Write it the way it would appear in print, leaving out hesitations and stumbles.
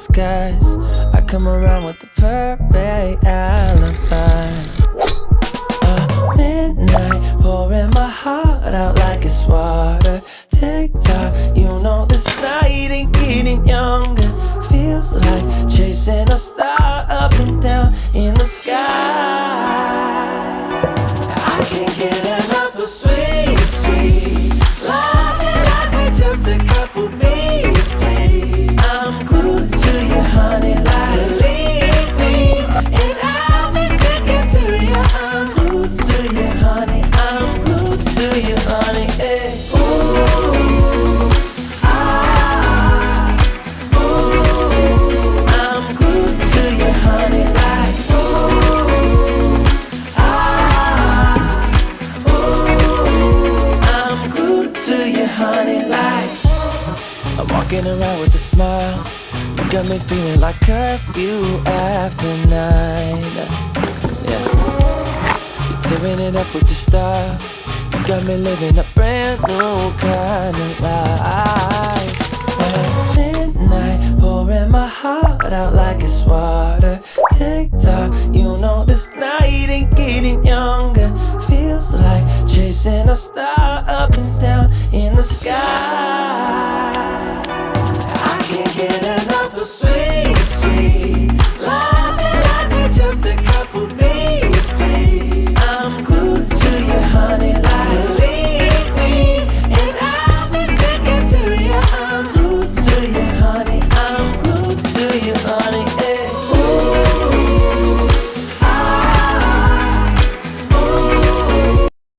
disguise. I come around with the perfect alibi. Midnight, pouring my heart out like it's water. Tick-tock, you know this night ain't getting younger. Feels like chasing a star up and down in the sky. I can't get enough of sweet, sweet loving like we're just a couple bees, please. I'm glued to you, honey, like believe me, and I'll be sticking to you. I'm glued to you, honey. I'm glued to you, honey. Hey. Ooh, ah, ooh. I'm glued to you, honey, like ooh, ah, ooh. I'm glued to you, honey, like. I'm walking around with a smile. You got me feeling like curfew after 9. Yeah. Tearing it up with the style. You got me living a brand new kind of life. Midnight, pouring my heart out like it's water. Tick-tock, you know this night ain't getting younger. Feels like chasing a star up and down in the sky.